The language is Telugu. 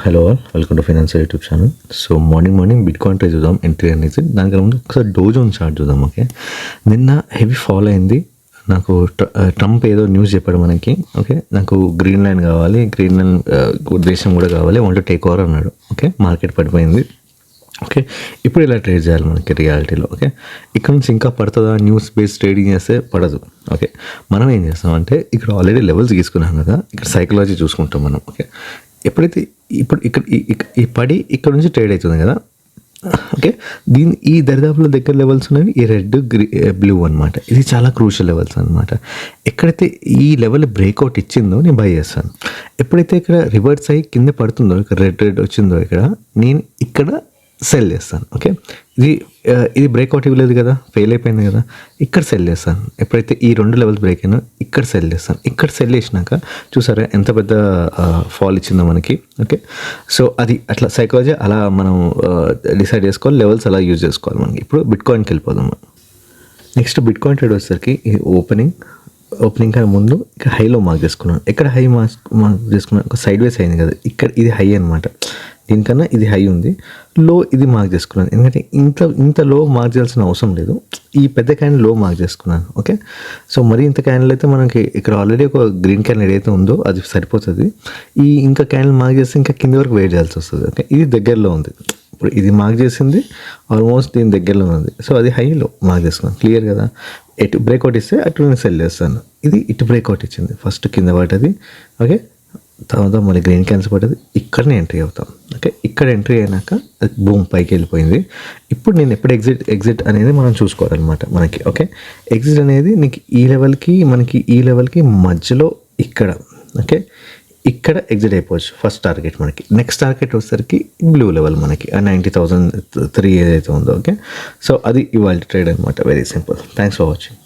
Hello all, welcome to financial YouTube channel. So morning bitcoin trade చూద్దాం, ఎంట్రీ అనేది. దానికన్నా ముందు ఒకసారి డోజోన్ చార్ట్ చూద్దాం. ఓకే, నిన్న హెవీ ఫాల్ అయింది. నాకు ట్రంప్ ఏదో న్యూస్ చెప్పాడు మనకి. ఓకే, నాకు గ్రీన్లాండ్ కావాలి, గ్రీన్లాండ్ దేశం కూడా కావాలి, వాంట్ టు టేక్ ఓవర్ అన్నాడు. ఓకే, మార్కెట్ పడిపోయింది. ఓకే, ఇప్పుడు ఇలా ట్రేడ్ చేయాలి మనకి రియాలిటీలో. ఓకే, ఇక్కడ నుంచి ఇంకా పడుతుందా? న్యూస్ బేస్డ్ ట్రేడింగ్ చేస్తే పడదు. ఓకే, మనం ఏం చేస్తామంటే ఇక్కడ ఆల్రెడీ లెవెల్స్ తీసుకున్నాం కదా, ఇక్కడ సైకలాజీ చూసుకుంటాం మనం. ఓకే, ఎప్పుడైతే ఇప్పుడు ఇక్కడ ఈ పడి ఇక్కడ నుంచి ట్రేడ్ అవుతుంది కదా. ఓకే, ఈ దరిదాపులో దగ్గర లెవెల్స్ ఉన్నవి ఈ రెడ్ బ్లూ అనమాట. ఇది చాలా క్రూషియల్ లెవెల్స్ అనమాట. ఎక్కడైతే ఈ లెవెల్ బ్రేక్అవుట్ ఇచ్చిందో నేను బై చేస్తాను. ఎప్పుడైతే ఇక్కడ రివర్స్ అయ్యి కింద పడుతుందో, ఇక్కడ రెడ్ వచ్చిందో, ఇక్కడ నేను ఇక్కడ సెల్ చేస్తాను. ఓకే, ఇది బ్రేక్అవుట్ ఇవ్వలేదు కదా, ఫెయిల్ అయిపోయింది కదా, ఇక్కడ సెల్ చేస్తాను. ఎప్పుడైతే ఈ రెండు లెవెల్స్ బ్రేక్ అయినా ఇక్కడ సెల్ చేస్తాను. ఇక్కడ సెల్ చేసినాక చూసారా ఎంత పెద్ద ఫాల్ ఇచ్చిందో మనకి. ఓకే, సో అది అట్లా సైకాలజీ అలా మనం డిసైడ్ చేసుకోవాలి, లెవెల్స్ అలా యూజ్ చేసుకోవాలి మనకి. ఇప్పుడు బిట్కాయిన్కి వెళ్ళిపోదాం. నెక్స్ట్ బిట్కాయిన్ ట్రేడ్ వచ్చేసరికి ఓపెనింగ్ కన్నా ముందు ఇక్కడ హైలో మార్క్ చేసుకున్నాను. ఎక్కడ హై మార్క్ చేసుకున్నాను? ఒక సైడ్ వేస్ అయింది కదా, ఇక్కడ ఇది హై అనమాట. దీనికన్నా ఇది హై ఉంది, లో ఇది మార్క్ చేసుకున్నాను. ఎందుకంటే ఇంత లో మార్క్ చేయాల్సిన అవసరం లేదు. ఈ పెద్ద క్యాండిల్ లో మార్క్ చేసుకున్నాను. ఓకే, సో మరి ఇంత క్యాండిల్ అయితే మనకి ఇక్కడ ఆల్రెడీ ఒక గ్రీన్ క్యాండిల్ ఏదైతే ఉందో అది సరిపోతుంది. ఇంకా క్యాండిల్ మార్క్ చేస్తే ఇంకా కింది వరకు వెయిట్ చేయాల్సి వస్తుంది. ఓకే, ఇది దగ్గరలో ఉంది. ఇప్పుడు ఇది మార్క్ చేసింది ఆల్మోస్ట్ దీని దగ్గరలో ఉంది. సో అది హైలో మార్క్ చేసుకున్నాను. క్లియర్ కదా. ఎటు బ్రేక్అవుట్ ఇస్తే అటు నేను సెల్ చేస్తాను. ఇది ఇటు బ్రేక్అవుట్ ఇచ్చింది, ఫస్ట్ కింద పడ్డది. ఓకే, తర్వాత మళ్ళీ గ్రీన్ క్యాన్సిల్ పడ్డది, ఇక్కడనే ఎంట్రీ అవుతాం. ఓకే, ఇక్కడ ఎంట్రీ అయినాక అది బూమ్ పైకి వెళ్ళిపోయింది. ఇప్పుడు నేను ఎప్పుడు ఎగ్జిట్ అనేది మనం చూసుకోవాలన్నమాట మనకి. ఓకే, ఎగ్జిట్ అనేది నీకు ఈ లెవెల్కి మధ్యలో ఇక్కడ. ఓకే, ఇక్కడ ఎగ్జిట్ అయిపోవచ్చు ఫస్ట్ టార్గెట్ మనకి. నెక్స్ట్ టార్గెట్ వచ్చేసరికి బ్లూ లెవెల్ మనకి 90,003 ఏదైతే ఉందో. ఓకే, సో అది ఇవాళ ట్రేడ్ అనమాట. Very simple. Thanks for watching.